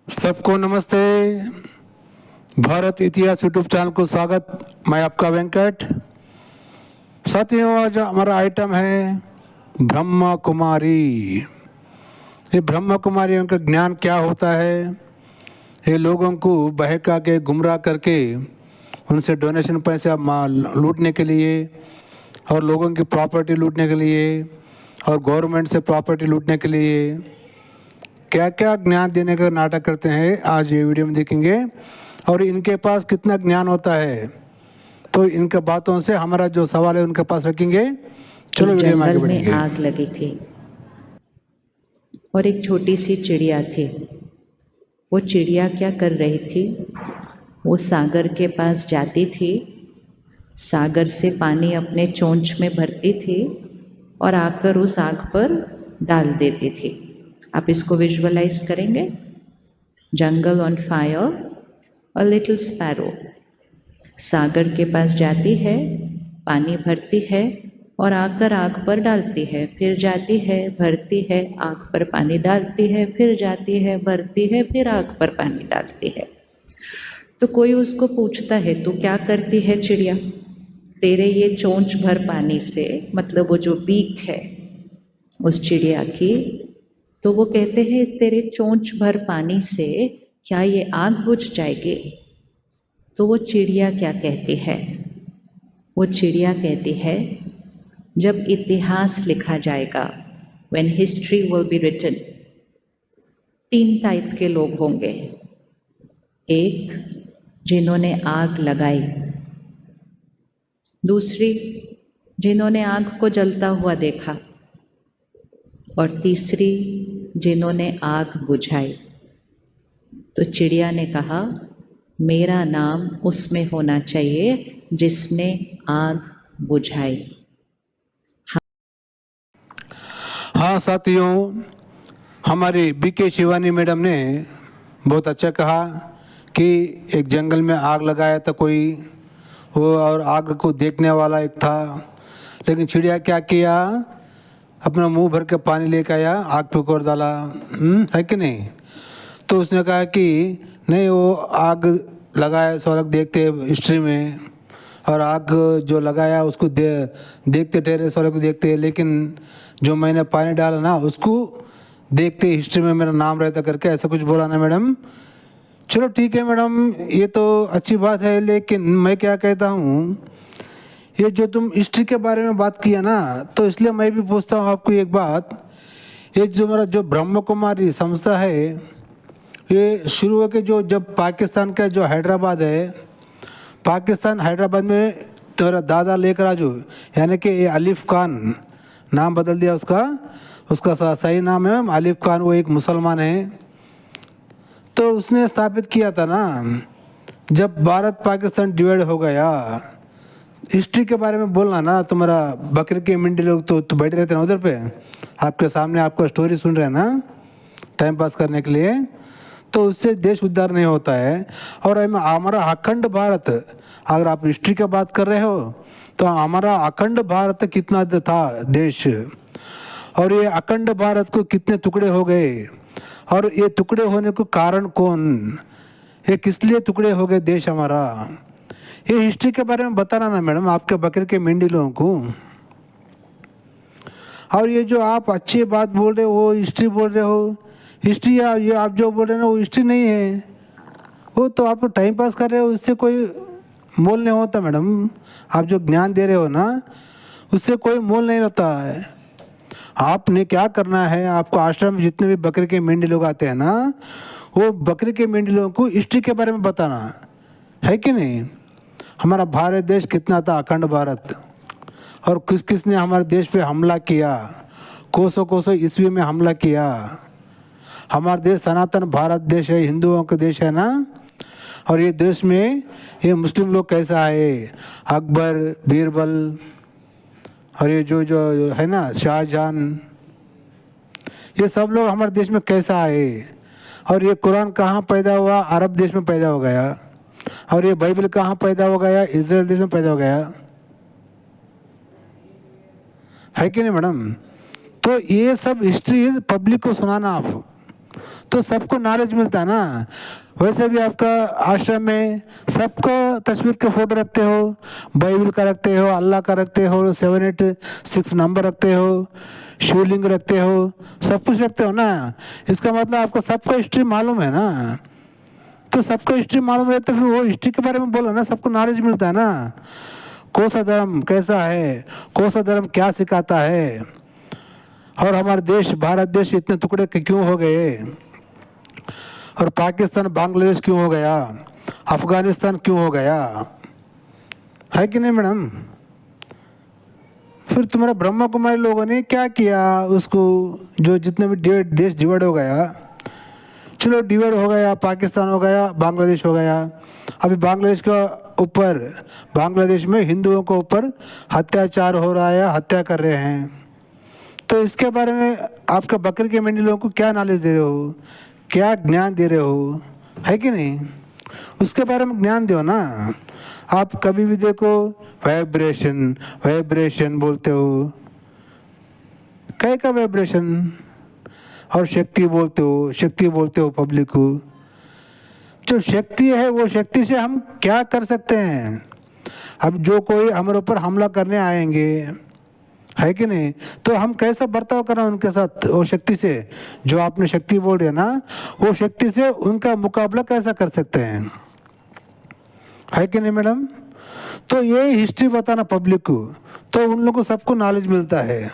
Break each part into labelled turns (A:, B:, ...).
A: सबको नमस्ते। भारत इतिहास यूट्यूब चैनल को स्वागत। मैं आपका वेंकट। साथियों, आज हमारा आइटम है ब्रह्मा कुमारी। ये ब्रह्मा कुमारियों का ज्ञान क्या होता है? ये लोगों को बहका के गुमराह करके उनसे डोनेशन पैसे लूटने के लिए और लोगों की प्रॉपर्टी लूटने के लिए और गवर्नमेंट से प्रॉपर्टी लूटने के लिए क्या क्या ज्ञान देने का नाटक करते हैं, आज ये वीडियो में देखेंगे। और इनके पास कितना ज्ञान होता है, तो इनके बातों से हमारा जो सवाल है उनके पास रखेंगे। चलो वीडियो में आगे
B: जंगल में
A: बढ़ेंगे।
B: आग लगी थी और एक छोटी सी चिड़िया थी। वो चिड़िया क्या कर रही थी? वो सागर के पास जाती थी, सागर से पानी अपने चोंच में भरती थी और आकर उस आग पर डाल देती थी। आप इसको विजुअलाइज करेंगे। Jungle on fire, a little sparrow. सागर के पास जाती है, पानी भरती है और आकर आग पर डालती है, फिर जाती है, भरती है, आग पर पानी डालती है, फिर जाती है, भरती है, फिर आग पर पानी डालती है। तो कोई उसको पूछता है, तू क्या करती है चिड़िया? तेरे ये चोंच भर पानी से, मतलब वो जो बीक है उस चिड़िया की, तो वो कहते हैं इस तेरे चोंच भर पानी से क्या ये आग बुझ जाएगी? तो वो चिड़िया क्या कहती है? वो चिड़िया कहती है, जब इतिहास लिखा जाएगा, when history will be written, 3 type के लोग होंगे। एक, जिन्होंने आग लगाई। दूसरी, जिन्होंने आग को जलता हुआ देखा। और तीसरी, जिन्होंने आग बुझाई। तो चिड़िया ने कहा, मेरा नाम उसमें होना चाहिए जिसने आग बुझाई।
A: हाँ साथियों, हमारी बीके शिवानी मैडम ने बहुत अच्छा कहा कि एक जंगल में आग लगाया था कोई, वो और आग को देखने वाला एक था, लेकिन चिड़िया क्या किया, अपना मुंह भर के पानी लेकर आया, आग पे कोर डाला। है कि नहीं? तो उसने कहा कि नहीं, वो आग लगाया स्वर्ग देखते हिस्ट्री में, और आग जो लगाया उसको देखते ठहरे, स्वर्ग को देखते, लेकिन जो मैंने पानी डाला ना उसको देखते हिस्ट्री में मेरा नाम रहता करके ऐसा कुछ बोला ना मैडम। चलो ठीक है मैडम, ये तो अच्छी बात है, लेकिन मैं क्या कहता हूँ, ये जो तुम हिस्ट्री के बारे में बात किया ना, तो इसलिए मैं भी पूछता हूँ आपको एक बात। ये जो मेरा जो ब्रह्म कुमारी संस्था है, ये शुरू होकर जो जब पाकिस्तान का जो हैदराबाद है, पाकिस्तान हैदराबाद में तेरा दादा लेकर आजू, यानी कि ये अलीफ खान, नाम बदल दिया उसका, उसका सही नाम है अलीफ खान, वो एक मुसलमान है। तो उसने स्थापित किया था ना, जब भारत पाकिस्तान डिवाइड हो गया। हिस्ट्री के बारे में बोलना ना, तुम्हारा बकरी के मिंडी लोग तो बैठे रहते ना उधर पे, आपके सामने आपका स्टोरी सुन रहे हैं ना, टाइम पास करने के लिए, तो उससे देश उद्धार नहीं होता है। और हमारा अखंड भारत, अगर आप हिस्ट्री की बात कर रहे हो तो हमारा अखंड भारत कितना था देश, और ये अखंड भारत को कितने टुकड़े हो गए, और ये टुकड़े होने को कारण कौन, ये किस लिए टुकड़े हो गए देश हमारा, ये हिस्ट्री के बारे में बताना ना मैडम आपके बकरे के मेंढी लोगों को। और ये जो आप अच्छी बात बोल रहे हो वो हिस्ट्री बोल रहे हो, हिस्ट्री ये आप जो बोल रहे हो ना वो हिस्ट्री नहीं है, वो तो आप टाइम पास कर रहे हो, इससे कोई मोल नहीं होता मैडम। आप जो ज्ञान दे रहे हो ना उससे कोई मोल नहीं रहता है। आपने क्या करना है, आपको आश्रम में जितने भी बकरे के मेंढी लोग आते हैं ना, वो बकरे के मेंढी लोगों को हिस्ट्री के बारे में बताना है कि नहीं। हमारा भारत देश कितना था, अखंड भारत, और किस किस ने हमारे देश पे हमला किया, कोसों कोसों ईस्वी में हमला किया। हमारा देश सनातन भारत देश है, हिंदुओं का देश है ना, और ये देश में ये मुस्लिम लोग कैसा आए, अकबर, बीरबल, और ये जो जो है ना शाहजहां, ये सब लोग हमारे देश में कैसा आए, और ये कुरान कहाँ पैदा हुआ, अरब देश में पैदा हो गया, और ये बाइबल कहाँ पैदा हो गया, इजराइल देश में पैदा हो गया, है कि नहीं मैडम। तो ये सब हिस्ट्री पब्लिक को सुनाना आप, तो सबको नॉलेज मिलता है ना। वैसे भी आपका आश्रम में सबको तस्वीर के फोटो रखते हो, बाइबल का रखते हो, अल्लाह का रखते हो, 786 नंबर रखते हो, शिवलिंग रखते हो, सब कुछ रखते हो ना। इसका मतलब आपको सबका हिस्ट्री मालूम है ना। तो सबको हिस्ट्री मालूम है तो फिर वो हिस्ट्री के बारे में बोलो ना, सबको नॉलेज मिलता है ना। कौन सा धर्म कैसा है, कौन सा धर्म क्या सिखाता है, और हमारे देश भारत देश इतने टुकड़े क्यों हो गए, और पाकिस्तान बांग्लादेश क्यों हो गया, अफगानिस्तान क्यों हो गया, है कि नहीं मैडम। फिर तुम्हारा ब्रह्मा कुमारी लोगों ने क्या किया, उसको जो जितने भी देश डिवाइड हो गया, चलो डिवाइड हो गया, पाकिस्तान हो गया, बांग्लादेश हो गया। अभी बांग्लादेश का ऊपर, बांग्लादेश में हिंदुओं के ऊपर अत्याचार हो रहा है, हत्या कर रहे हैं। तो इसके बारे में आपका बकरी के मंडी लोगों को क्या नॉलेज दे रहे हो, क्या ज्ञान दे रहे हो, है कि नहीं। उसके बारे में ज्ञान दो ना। आप कभी भी देखो वाइब्रेशन वाइब्रेशन बोलते हो, क्या का वाइब्रेशन, और शक्ति बोलते हो, शक्ति बोलते हो पब्लिक को। जो शक्ति है वो शक्ति से हम क्या कर सकते हैं। अब जो कोई हमारे ऊपर हमला करने आएंगे, है कि नहीं, तो हम कैसा बर्ताव करना उनके साथ, वो शक्ति से, जो आपने शक्ति बोल रहे ना, वो शक्ति से उनका मुकाबला कैसा कर सकते हैं, है कि नहीं मैडम। तो ये हिस्ट्री बताना पब्लिक को, तो उन लोगों को सबको नॉलेज मिलता है।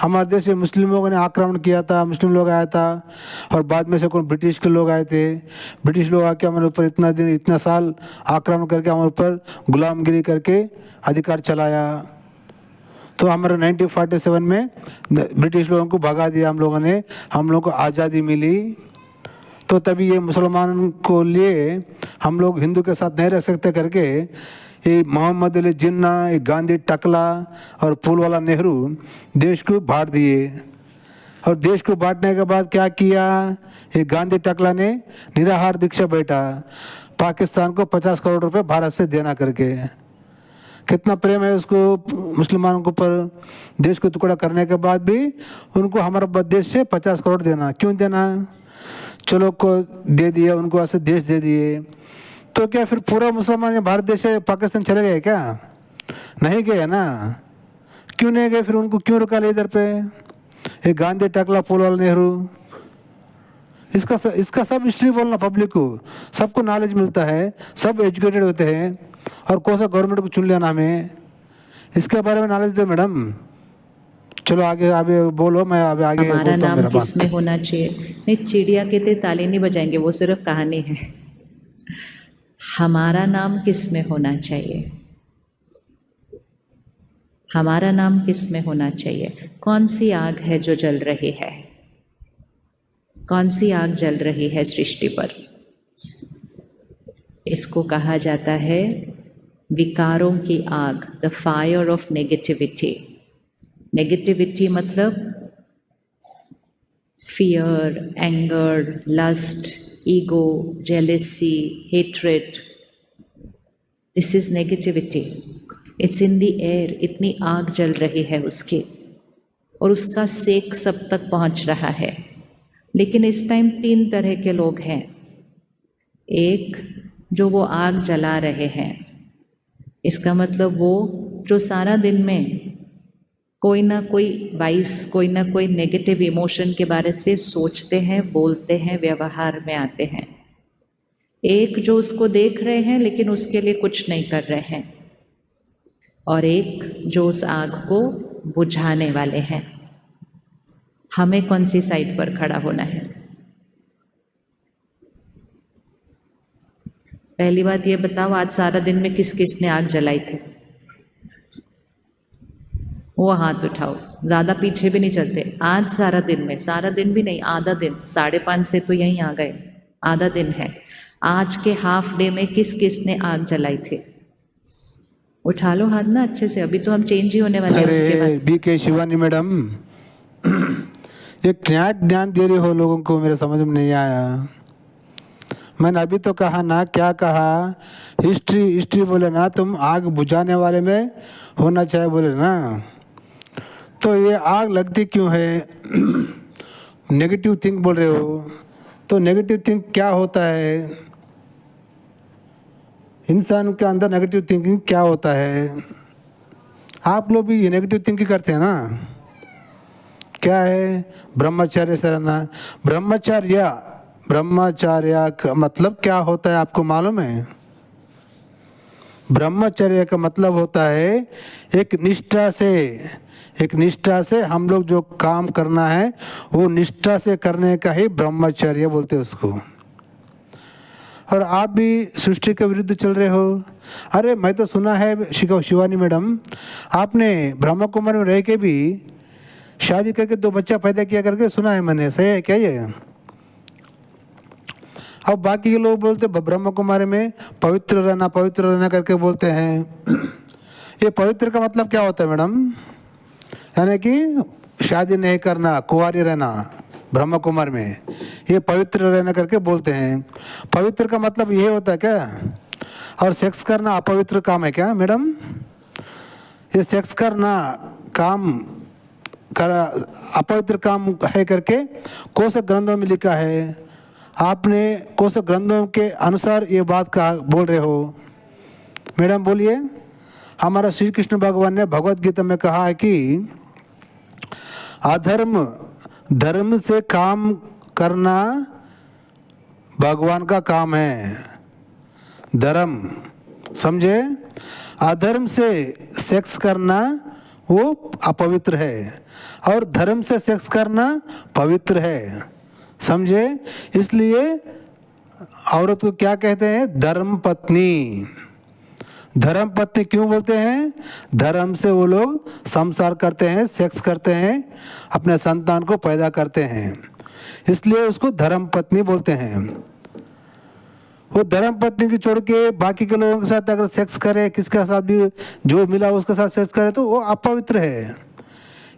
A: हमारे देश में मुस्लिम लोगों ने आक्रमण किया था, मुस्लिम लोग आया था, और बाद में से कौन ब्रिटिश के लोग आए थे। ब्रिटिश लोग आके हमारे ऊपर इतना दिन इतना साल आक्रमण करके हमारे ऊपर गुलामगिरी करके अधिकार चलाया। तो हमारे 1947 में ब्रिटिश लोगों को भगा दिया हम लोगों ने, हम लोगों को आज़ादी मिली। तो तभी ये मुसलमान को लिए हम लोग हिंदू के साथ नहीं रह सकते करके ये मोहम्मद अली जिन्ना, ये गांधी टकला और फूलवाला नेहरू देश को बांट दिए। और देश को बांटने के बाद क्या किया, ये गांधी टकला ने निराहार दीक्षा बैठा पाकिस्तान को 50 करोड़ रुपए भारत से देना करके। कितना प्रेम है उसको मुसलमानों के ऊपर। देश को टुकड़ा करने के बाद भी उनको हमारा देश से 50 करोड़ देना, क्यों देना, चलो को दे दिया, उनको ऐसे देश दे दिए। तो क्या फिर पूरा मुसलमान भारत देश से पाकिस्तान चले गए क्या, नहीं गए ना। क्यों नहीं गए, फिर उनको क्यों रुका ले इधर पे, ये गांधी टकला फूलवाला नेहरू। इसका सब हिस्ट्री बोलना पब्लिक को, सबको नॉलेज मिलता है, सब एजुकेटेड होते हैं, और कौन सा गवर्नमेंट को चुन लेना हमें, इसके बारे में नॉलेज दो मैडम। चलो आगे आगे बोलो, मैं आगे आगे
B: हमारा
A: बोलता हूँ
B: नाम
A: मेरा
B: किस में
A: बात।
B: होना चाहिए। नहीं, चिड़िया कहते ताली नहीं बजाएंगे, वो सिर्फ कहानी है। हमारा नाम किस में होना चाहिए, हमारा नाम किस में होना चाहिए। कौन सी आग है जो जल रही है, कौन सी आग जल रही है सृष्टि पर। इसको कहा जाता है विकारों की आग, the fire of negativity. Negativity मतलब fear, anger, lust, ego, jealousy, hatred. This is negativity, it's in the air. इतनी आग जल रही है उसकी, और उसका सेक सब तक पहुंच रहा है। लेकिन इस टाइम 3 तरह के लोग हैं। एक, जो वो आग जला रहे हैं, इसका मतलब वो जो सारा दिन में कोई ना कोई वाइस, कोई ना कोई नेगेटिव इमोशन के बारे से सोचते हैं, बोलते हैं, व्यवहार में आते हैं। एक जो उसको देख रहे हैं लेकिन उसके लिए कुछ नहीं कर रहे हैं, और एक जो उस आग को बुझाने वाले हैं। हमें कौन सी साइड पर खड़ा होना है। पहली बात ये बताओ, आज सारा दिन में किस किस ने आग जलाई थी, वो हाथ उठाओ। ज़्यादा पीछे भी नहीं चलते। आज सारा दिन में, सारा दिन भी नहीं, आधा दिन, 5:30 से तो यहीं आ गए, आधा दिन है। आज के हाफ डे में किस किस ने आग जलाई थी, उठा लो हाथ ना अच्छे से। अभी तो हम चेंज ही होने वाले हैं उसके बाद।
A: अरे बीके शिवानी मैडम, ये क्या ज्ञान दे रहे हो लोगों को, मेरे समझ में नहीं आया। मैंने अभी तो कहा ना, क्या कहा, हिस्ट्री बोले ना, तुम आग बुझाने वाले में होना चाहिए बोले ना। तो ये आग लगती क्यों है, नेगेटिव थिंक बोल रहे हो, तो नेगेटिव थिंक क्या होता है? इंसान के अंदर नेगेटिव थिंकिंग क्या होता है? आप लोग भी ये नेगेटिव थिंकिंग करते हैं ना? क्या है? ब्रह्मचर्य से रहना। ब्रह्मचर्य का मतलब क्या होता है आपको मालूम है? ब्रह्मचर्य का मतलब होता है एक निष्ठा से हम लोग जो काम करना है वो निष्ठा से करने का ही ब्रह्मचर्य बोलते हैं उसको। और आप भी सृष्टि के विरुद्ध चल रहे हो। अरे मैं तो सुना है शिवानी मैडम, आपने ब्रह्मा कुमारी में रह के भी शादी करके 2 बच्चा पैदा किया करके सुना है मैंने, सही है क्या ये? अब बाकी के लोग बोलते ब्रह्मा कुमारी में पवित्र रहना करके बोलते हैं। ये पवित्र का मतलब क्या होता है मैडम? यानी कि शादी नहीं करना, कुंवारी रहना ब्रह्मा कुमार में, ये पवित्र रहना करके बोलते हैं। पवित्र का मतलब ये होता है क्या? और सेक्स करना अपवित्र काम है क्या मैडम? ये सेक्स करना काम अपवित्र काम है करके कोशक ग्रंथों में लिखा है। आपने कोशक ग्रंथों के अनुसार ये बात कहा बोल रहे हो मैडम, बोलिए। हमारा श्री कृष्ण भगवान ने भगवत गीता में कहा है कि अधर्म धर्म से काम करना भगवान का काम है। धर्म समझे? अधर्म से सेक्स करना वो अपवित्र है और धर्म से सेक्स करना पवित्र है, समझे? इसलिए औरत को क्या कहते हैं? धर्म पत्नी। धर्म पत्नी क्यों बोलते हैं? धर्म से वो लोग संसार करते हैं, सेक्स करते हैं, अपने संतान को पैदा करते हैं, इसलिए उसको धर्म पत्नी बोलते हैं। वो धर्म पत्नी की छोड़ के बाकी के लोगों के साथ अगर सेक्स करे, किसके साथ भी जो मिला उसके साथ सेक्स करे तो वो अपवित्र है।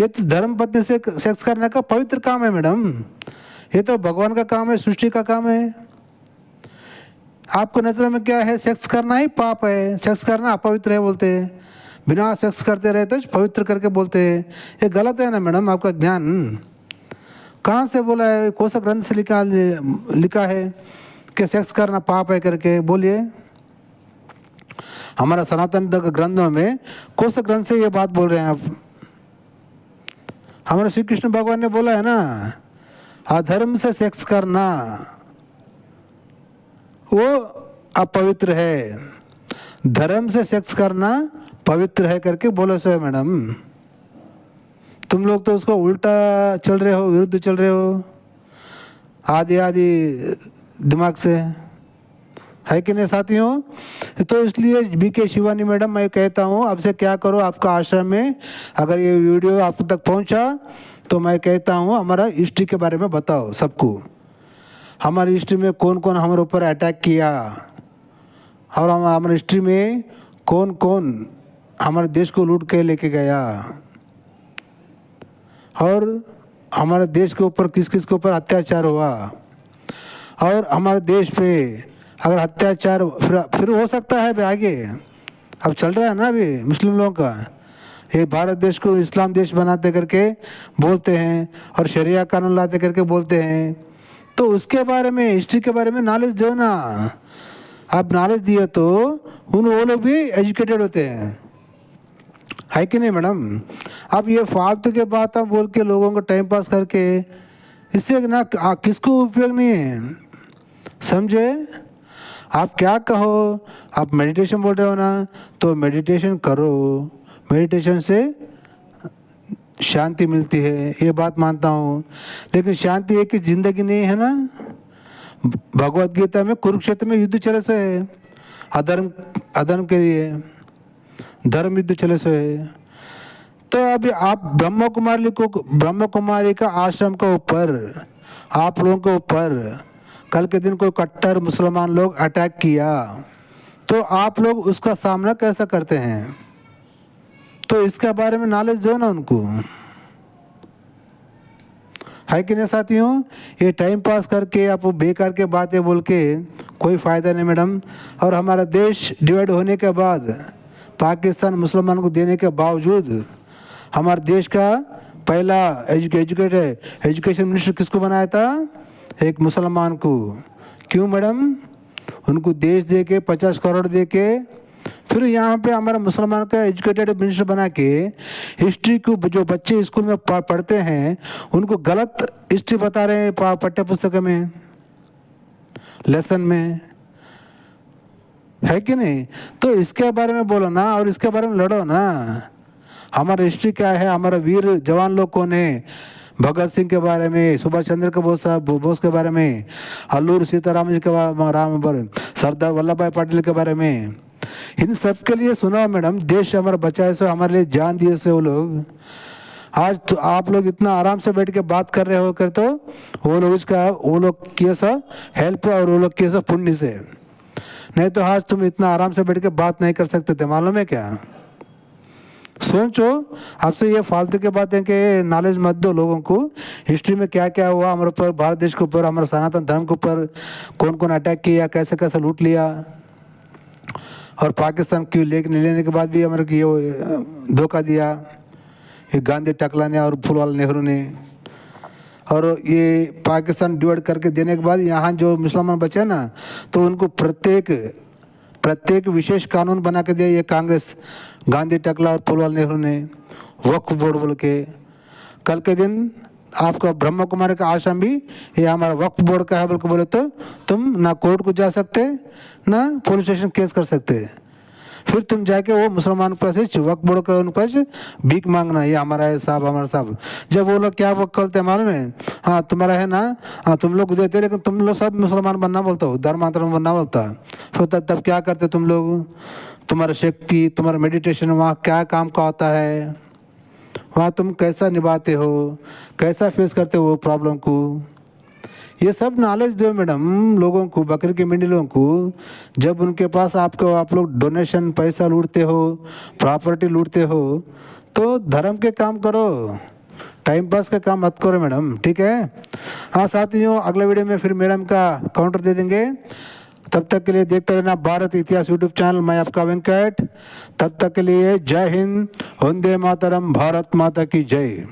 A: ये तो धर्म पत्नी से सेक्स करने का पवित्र काम है मैडम। ये तो भगवान का काम है, सृष्टि का काम है। आपको नजर में क्या है? सेक्स करना ही पाप है, सेक्स करना अपवित्र है बोलते हैं। बिना सेक्स करते रहे तो पवित्र करके बोलते हैं। ये गलत है ना मैडम? आपका ज्ञान कहाँ से बोला है? कोशक ग्रंथ से लिखा है कि सेक्स करना पाप है करके, बोलिए। हमारा सनातन ग्रंथों में कोशक ग्रंथ से ये बात बोल रहे हैं आप। हमारे श्री कृष्ण भगवान ने बोला है ना, अधर्म से सेक्स करना वो अपवित्र है, धर्म से सेक्स करना पवित्र है करके बोलो सो है मैडम। तुम लोग तो उसको उल्टा चल रहे हो, विरुद्ध चल रहे हो आदि दिमाग से, है कि नहीं साथियों? तो इसलिए बीके शिवानी मैडम मैं कहता हूँ आपसे, क्या करो आपका आश्रम में अगर ये वीडियो आप तक पहुँचा तो मैं कहता हूँ हमारा हिस्ट्री के बारे में बताओ सबको। हमारी हिस्ट्री में कौन कौन हमारे ऊपर अटैक किया और हमारे हिस्ट्री में कौन कौन हमारे देश को लूट के लेके गया और हमारे देश के ऊपर किस किस के ऊपर अत्याचार हुआ, और हमारे देश पे अगर अत्याचार फिर हो सकता है आगे, अब चल रहा है ना अभी मुस्लिम लोगों का, ये भारत देश को इस्लाम देश बनाते करके बोलते हैं और शरिया कानून लाते करके बोलते हैं। तो उसके बारे में, हिस्ट्री के बारे में नॉलेज दो ना। आप नॉलेज दिए तो वो लोग भी एजुकेटेड होते हैं, है कि नहीं मैडम? अब ये फालतू के बात आप बोल के लोगों को टाइम पास करके, इससे ना किसको उपयोग नहीं है, समझे? आप क्या कहो, आप मेडिटेशन बोल रहे हो ना, तो मेडिटेशन करो, मेडिटेशन से शांति मिलती है, ये बात मानता हूँ। लेकिन शांति एक ही जिंदगी नहीं है ना। भगवत गीता में कुरुक्षेत्र में युद्ध चले से है, अधर्म के लिए धर्म युद्ध चले से है। तो अभी आप ब्रह्म कुमारी का आश्रम के ऊपर, आप लोगों के ऊपर कल के दिन कोई कट्टर मुसलमान लोग अटैक किया तो आप लोग उसका सामना कैसा करते हैं? तो इसके बारे में नॉलेज दो ना उनको, है कि नहीं साथियों? ये टाइम पास करके आप बेकार के बातें बोल के कोई फ़ायदा नहीं मैडम। और हमारा देश डिवाइड होने के बाद पाकिस्तान मुसलमान को देने के बावजूद हमारे देश का पहला एजुकेशन मिनिस्टर किसको बनाया था? एक मुसलमान को। क्यों मैडम? उनको देश दे के 50 करोड़ दे के फिर यहाँ पे हमारा मुसलमान का एजुकेटेड मिनिस्टर बना के हिस्ट्री को जो बच्चे स्कूल में पढ़ते हैं उनको गलत हिस्ट्री बता रहे हैं पाठ्य पुस्तक में, लेसन में, है कि नहीं? तो इसके बारे में बोलो ना और इसके बारे में लड़ो ना। हमारा हिस्ट्री क्या है, हमारा वीर जवान लोग कौन है, भगत सिंह के बारे में, सुभाष चंद्र बोस के बारे में, अल्लूर सीताराम जी के बारे में, सरदार वल्लभ भाई पटेल के बारे में, इन सब के लिए सुना मैडम। देश हमारा बचाए सो हमारे लिए जान दिए से वो लोग। आज तो आप लोग इतना आराम से बैठ के बात कर रहे हो कर तो वो लोग किए सा हेल्प और वो लोग किए सा पुण्य से, नहीं तो आज तुम इतना आराम से बैठ के बात नहीं कर सकते थे, मालूम है क्या? सोचो, आपसे ये फालतू के बातें के नॉलेज मत दो लोगों को। हिस्ट्री में क्या क्या हुआ हमारे ऊपर, भारत देश के ऊपर, हमारे सनातन धर्म के ऊपर कौन कौन अटैक किया, कैसे कैसे लूट लिया, और पाकिस्तान की लेने के बाद भी हमारे को ये धोखा दिया ये गांधी टकला और फूलवाला नेहरू ने। और ये पाकिस्तान डिवाइड करके देने के बाद यहाँ जो मुसलमान बचे ना तो उनको प्रत्येक विशेष कानून बना के दिया ये कांग्रेस, गांधी टकला और फूलवाला नेहरू ने, वक्फ बोर्ड बोल के। कल के दिन आपका ब्रह्म कुमारी का आश्रम भी ये हमारा वक्फ बोर्ड का है बोल के बोले तो तुम ना कोर्ट को जा सकते ना पुलिस स्टेशन केस कर सकते, फिर तुम जाके वो मुसलमान के पास वक्फ बोर्ड का उनके पास भीख मांगना, ये हमारा है साहब, हमारा साहब। जब वो लोग क्या वक्त करते मालूम है? हाँ तुम्हारा है ना, हाँ तुम लोग देते, लेकिन तुम लोग सब मुसलमान बनना बोलता हो, धर्मांतरण बनना बोलता। फिर तब क्या करते तुम लोग? तुम्हारा शक्ति, तुम्हारा मेडिटेशन वहाँ क्या काम का होता है, वहाँ तुम कैसा निभाते हो, कैसा फेस करते हो प्रॉब्लम को, ये सब नॉलेज दो मैडम लोगों को, बकरी के मंडी लोगों को। जब उनके पास आप लोग डोनेशन पैसा लूटते हो, प्रॉपर्टी लूटते हो, तो धर्म के काम करो, टाइम पास का काम मत करो मैडम, ठीक है? हाँ साथियों, अगले वीडियो में फिर मैडम का काउंटर दे देंगे। तब तक के लिए देखते रहना भारत इतिहास यूट्यूब चैनल, मैं आपका वेंकट। तब तक के लिए जय हिंद, वंदे मातरम, भारत माता की जय।